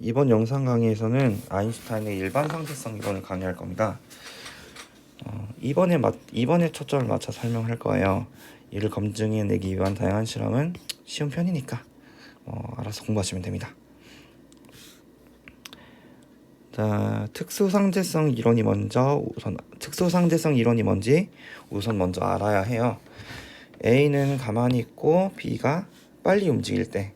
이번 영상 강의에서는 아인슈타인의 일반 상대성 이론을 강의할 겁니다. 이번에 초점을 맞춰 설명할 거예요. 이를 검증해내기 위한 다양한 실험은 쉬운 편이니까 알아서 공부하시면 됩니다. 자, 특수상대성 이론이 뭔지 우선 먼저 알아야 해요. A는 가만히 있고 B가 빨리 움직일 때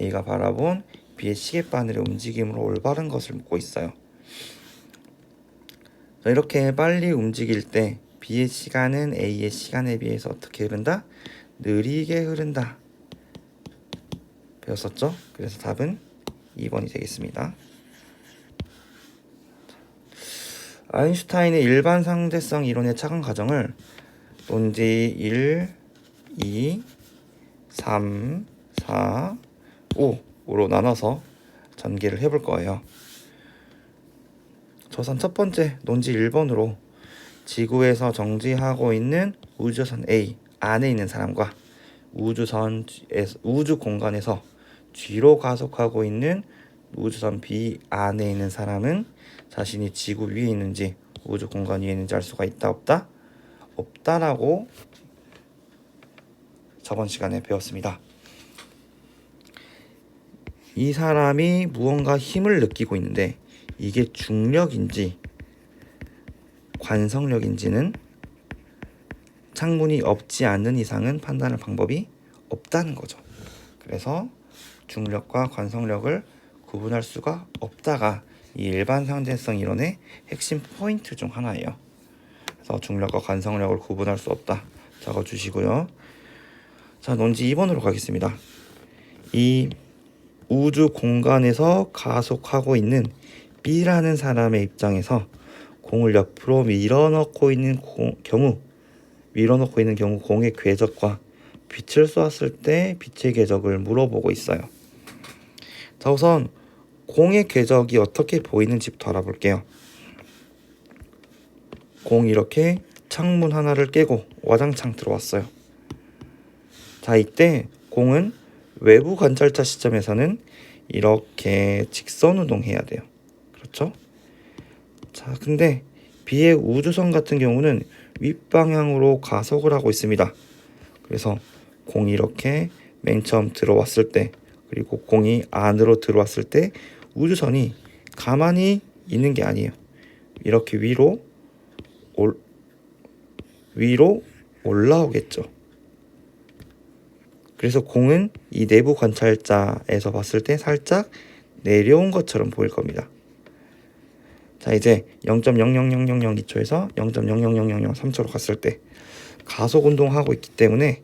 A가 바라본 B의 시계바늘의 움직임으로 올바른 것을 묻고 있어요. 이렇게 빨리 움직일 때 B의 시간은 A의 시간에 비해서 어떻게 흐른다? 느리게 흐른다. 배웠었죠? 그래서 답은 2번이 되겠습니다. 아인슈타인의 일반 상대성 이론의 착안 과정을 논지 1, 2, 3, 4, 5로 나눠서 전개를 해볼 거예요. 우선 첫 번째 논지 1번으로 지구에서 정지하고 있는 우주선 A 안에 있는 사람과 우주 공간에서 뒤로 가속하고 있는 우주선 B 안에 있는 사람은 자신이 지구 위에 있는지 우주 공간 위에 있는지 알 수가 있다 없다? 없다라고 저번 시간에 배웠습니다. 이 사람이 무언가 힘을 느끼고 있는데 이게 중력인지 관성력인지는 창문이 없지 않는 이상은 판단할 방법이 없다는 거죠. 그래서 중력과 관성력을 구분할 수가 없다가 이 일반 상대성 이론의 핵심 포인트 중 하나예요. 그래서 중력과 관성력을 구분할 수 없다 적어주시고요. 자, 논지 2번으로 가겠습니다. 이 우주 공간에서 가속하고 있는 B라는 사람의 입장에서 공을 옆으로 밀어넣고 있는 경우 공의 궤적과 빛을 쏘았을 때 빛의 궤적을 물어보고 있어요. 자, 우선 공의 궤적이 어떻게 보이는지부터 알아볼게요. 공이 이렇게 창문 하나를 깨고 와장창 들어왔어요. 자, 이때 공은 외부 관찰자 시점에서는 이렇게 직선 운동해야 돼요. 그렇죠? 자, 근데 B의 우주선 같은 경우는 윗방향으로 가속을 하고 있습니다. 그래서 공이 이렇게 맨 처음 들어왔을 때 그리고 공이 안으로 들어왔을 때 우주선이 가만히 있는 게 아니에요. 이렇게 위로 올라오겠죠. 그래서 공은 이 내부 관찰자에서 봤을 때 살짝 내려온 것처럼 보일 겁니다. 자, 이제 0.00002초에서 0.00003초로 갔을 때 가속 운동하고 있기 때문에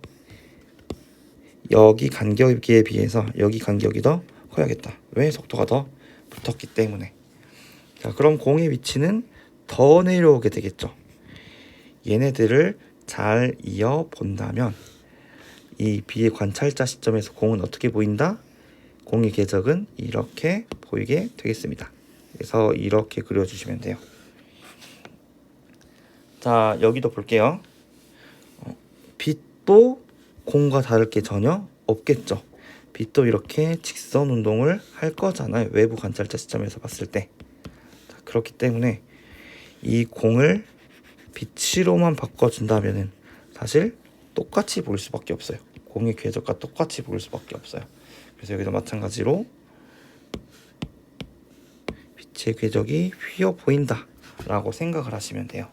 여기 간격에 비해서 여기 간격이 더 커야겠다. 왜? 속도가 더 붙었기 때문에. 자, 그럼 공의 위치는 더 내려오게 되겠죠. 얘네들을 잘 이어 본다면 이 B의 관찰자 시점에서 공은 어떻게 보인다? 공의 궤적은 이렇게 보이게 되겠습니다. 그래서 이렇게 그려주시면 돼요. 자, 여기도 볼게요. 빛도 공과 다를 게 전혀 없겠죠. 빛도 이렇게 직선 운동을 할 거잖아요. 외부 관찰자 시점에서 봤을 때. 자, 그렇기 때문에 이 공을 빛으로만 바꿔준다면은 사실 똑같이 보일 수밖에 없어요. 공의 궤적과 똑같이 보일 수밖에 없어요. 그래서 여기도 마찬가지로 빛의 궤적이 휘어 보인다 라고 생각을 하시면 돼요.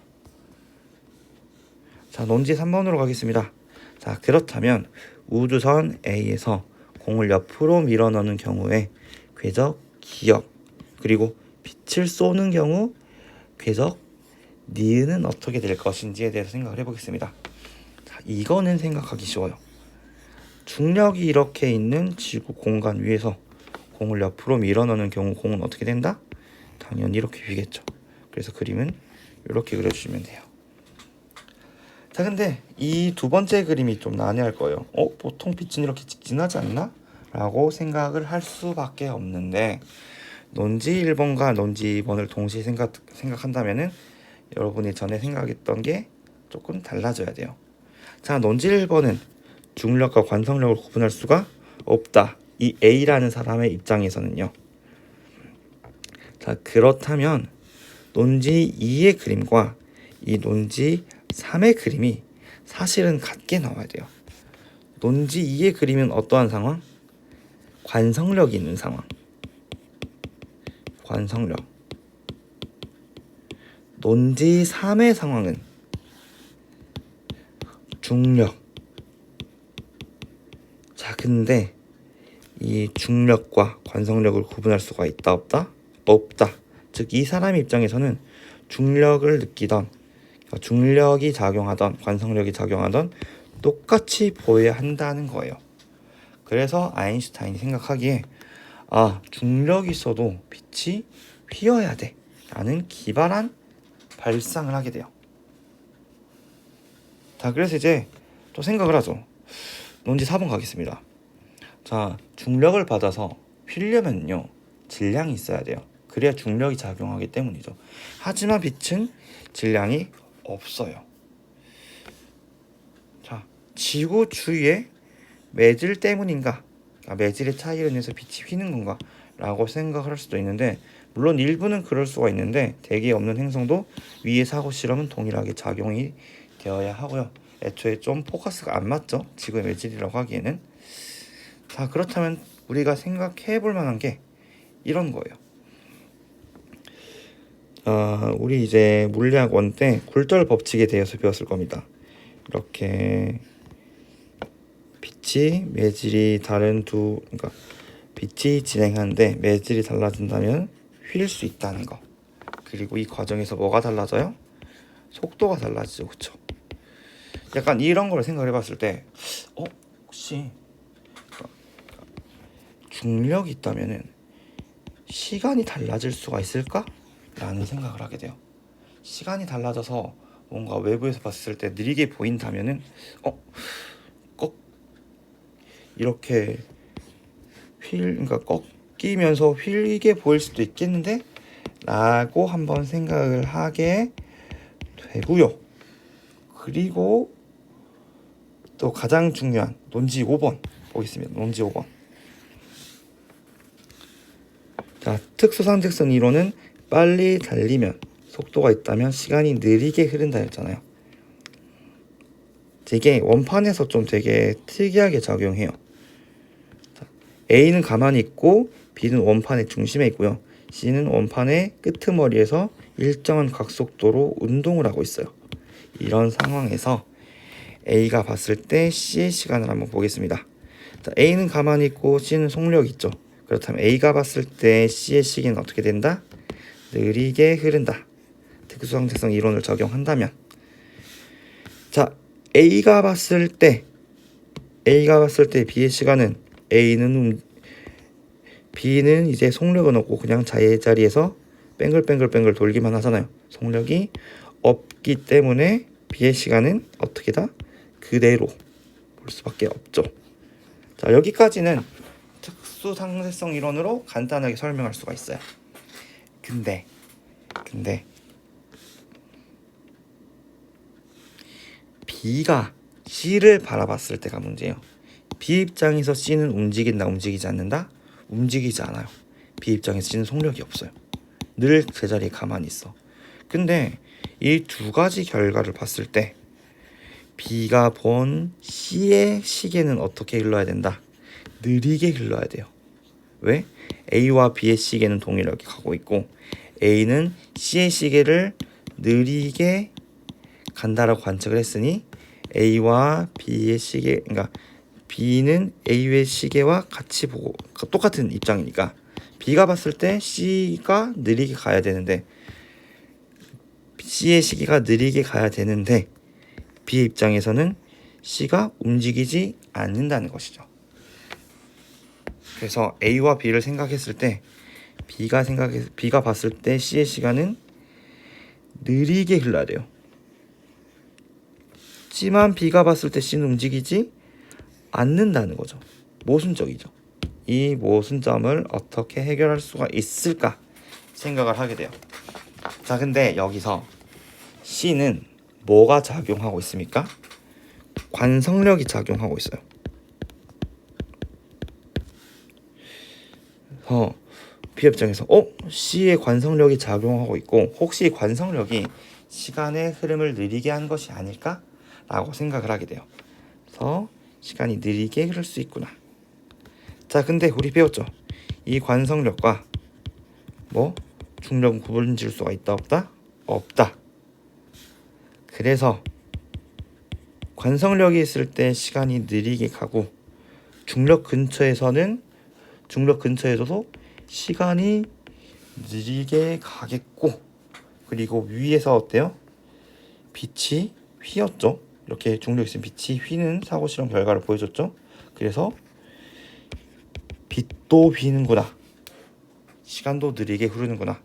자, 논지 3번으로 가겠습니다. 자, 그렇다면 우주선 A에서 공을 옆으로 밀어넣는 경우에 궤적 기역 그리고 빛을 쏘는 경우 궤적 니은은 어떻게 될 것인지에 대해서 생각을 해보겠습니다. 자, 이거는 생각하기 쉬워요. 중력이 이렇게 있는 지구 공간 위에서 공을 옆으로 밀어넣는 경우 공은 어떻게 된다? 당연히 이렇게 휘겠죠. 그래서 그림은 이렇게 그려주시면 돼요. 자, 근데 이 두 번째 그림이 좀 난해할 거예요. 보통 빛은 이렇게 직진하지 않나? 라고 생각을 할 수밖에 없는데 논지 1번과 논지 2번을 동시에 생각한다면은 여러분이 전에 생각했던 게 조금 달라져야 돼요. 자, 논지 1번은 중력과 관성력을 구분할 수가 없다. 이 A라는 사람의 입장에서는요. 자, 그렇다면 논지 2의 그림과 이 논지 3의 그림이 사실은 같게 나와야 돼요. 논지 2의 그림은 어떠한 상황? 관성력이 있는 상황. 관성력. 논지 3의 상황은 중력. 자, 근데 이 중력과 관성력을 구분할 수가 있다 없다? 없다. 즉 이 사람의 입장에서는 중력을 느끼던, 중력이 작용하던 관성력이 작용하던 똑같이 보여야 한다는 거예요. 그래서 아인슈타인이 생각하기에 중력이 있어도 빛이 휘어야 돼 라는 기발한 발상을 하게 돼요. 자, 그래서 이제 또 생각을 하죠. 논지 4번 가겠습니다. 자, 중력을 받아서 휘려면요 질량이 있어야 돼요. 그래야 중력이 작용하기 때문이죠. 하지만 빛은 질량이 없어요. 자, 지구 주위에 매질 때문인가? 매질의 차이로 인해서 빛이 휘는 건가? 라고 생각을 할 수도 있는데, 물론 일부는 그럴 수가 있는데 대기에 없는 행성도 위의 사고 실험은 동일하게 작용이 되어야 하고요. 애초에 좀 포커스가 안 맞죠? 지구의 매질이라고 하기에는. 자, 그렇다면 우리가 생각해 볼 만한 게 이런 거예요. 우리 이제 물리학 1 때 굴절 법칙에 대해서 배웠을 겁니다. 이렇게 빛이 매질이 다른 그러니까 빛이 진행하는데 매질이 달라진다면 휠 수 있다는 거. 그리고 이 과정에서 뭐가 달라져요? 속도가 달라지죠, 그렇죠? 약간 이런 걸 생각을 해봤을 때, 혹시 중력이 있다면은 시간이 달라질 수가 있을까? 라는 생각을 하게 돼요. 시간이 달라져서 뭔가 외부에서 봤을 때 느리게 보인다면은 꼭 이렇게 그러니까 꺾이면서 휠게 보일 수도 있겠는데? 라고 한번 생각을 하게 되고요. 그리고 또 가장 중요한 논지 5번 보겠습니다. 논지 5번. 자, 특수상대성 이론은 빨리 달리면 속도가 있다면 시간이 느리게 흐른다 했잖아요. 이게 원판에서 좀 되게 특이하게 작용해요. 자, A는 가만히 있고 B는 원판의 중심에 있고요. C는 원판의 끄트머리에서 일정한 각속도로 운동을 하고 있어요. 이런 상황에서 A가 봤을 때 C의 시간을 한번 보겠습니다. 자, A는 가만히 있고 C는 속력이 있죠. 그렇다면 A가 봤을 때 C의 시계는 어떻게 된다? 느리게 흐른다. 특수상대성 이론을 적용한다면, 자, A가 봤을 때 B의 시간은 B는 이제 속력은 없고 그냥 제자리에서 뱅글뱅글 돌기만 하잖아요. 속력이 없기 때문에 B의 시간은 어떻게다? 그대로 볼 수밖에 없죠. 자, 여기까지는 특수상대성 이론으로 간단하게 설명할 수가 있어요. 근데 B가 C를 바라봤을 때가 문제예요. B 입장에서 C는 움직인다, 움직이지 않는다? 움직이지 않아요. B 입장에서 C는 속력이 없어요. 늘 제자리에 가만히 있어. 근데 이 두 가지 결과를 봤을 때 B가 본 C의 시계는 어떻게 흘러야 된다? 느리게 흘러야 돼요. 왜? A와 B의 시계는 동일하게 가고 있고 A는 C의 시계를 느리게 간다라고 관측을 했으니 A와 B의 시계, 그러니까 B는 A의 시계와 같이 보고 똑같은 입장이니까 B가 봤을 때 C가 느리게 가야 되는데 C의 시계가 느리게 가야 되는데 B의 입장에서는 C가 움직이지 않는다는 것이죠. 그래서 A와 B를 생각했을 때 B가 봤을 때 C의 시간은 느리게 흘러야 돼요. 하지만 B가 봤을 때 C는 움직이지 않는다는 거죠. 모순적이죠. 이 모순점을 어떻게 해결할 수가 있을까 생각을 하게 돼요. 자, 근데 여기서 C는 뭐가 작용하고 있습니까? 관성력이 작용하고 있어요. 그래서 P 입장에서 C의 관성력이 작용하고 있고 혹시 관성력이 시간의 흐름을 느리게 한 것이 아닐까? 라고 생각을 하게 돼요. 그래서 시간이 느리게 흐를 수 있구나. 자, 근데 우리 배웠죠? 이 관성력과 중력은 구분 지을 수가 있다 없다? 없다. 그래서 관성력이 있을 때 시간이 느리게 가고 중력 근처에서도 시간이 느리게 가겠고, 그리고 위에서 어때요? 빛이 휘었죠. 이렇게 중력이 있으면 빛이 휘는 사고 실험 결과를 보여줬죠. 그래서 빛도 휘는구나, 시간도 느리게 흐르는구나.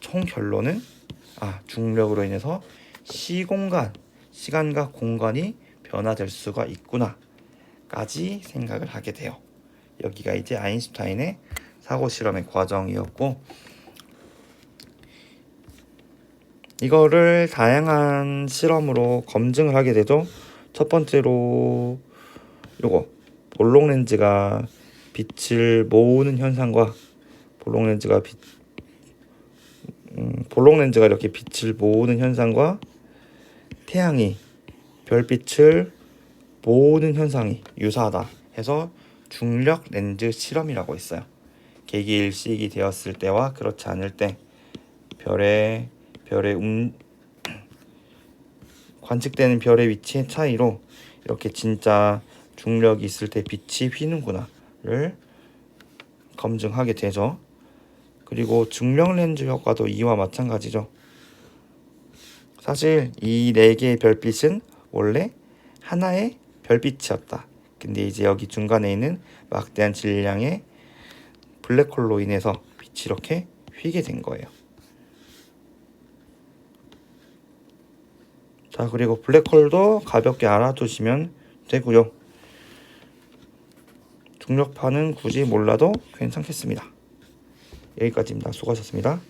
총 결론은 중력으로 인해서 시간과 공간이 변화될 수가 있구나 까지 생각을 하게 돼요. 여기가 이제 아인슈타인의 사고 실험의 과정이었고, 이거를 다양한 실험으로 검증을 하게 되죠. 첫 번째로 요거 볼록 렌즈가 빛을 모으는 현상과 볼록 렌즈가 이렇게 빛을 모으는 현상과 태양이 별빛을 모으는 현상이 유사하다 해서 중력 렌즈 실험이라고 했어요. 개기일식이 되었을 때와 그렇지 않을 때 관측되는 별의 위치의 차이로 이렇게 진짜 중력이 있을 때 빛이 휘는구나를 검증하게 되죠. 그리고 중력 렌즈 효과도 이와 마찬가지죠. 사실 이 4개의 별빛은 원래 하나의 별빛이었다. 근데 이제 여기 중간에 있는 막대한 질량의 블랙홀로 인해서 빛이 이렇게 휘게 된 거예요. 자, 그리고 블랙홀도 가볍게 알아두시면 되고요. 중력파는 굳이 몰라도 괜찮겠습니다. 여기까지입니다. 수고하셨습니다.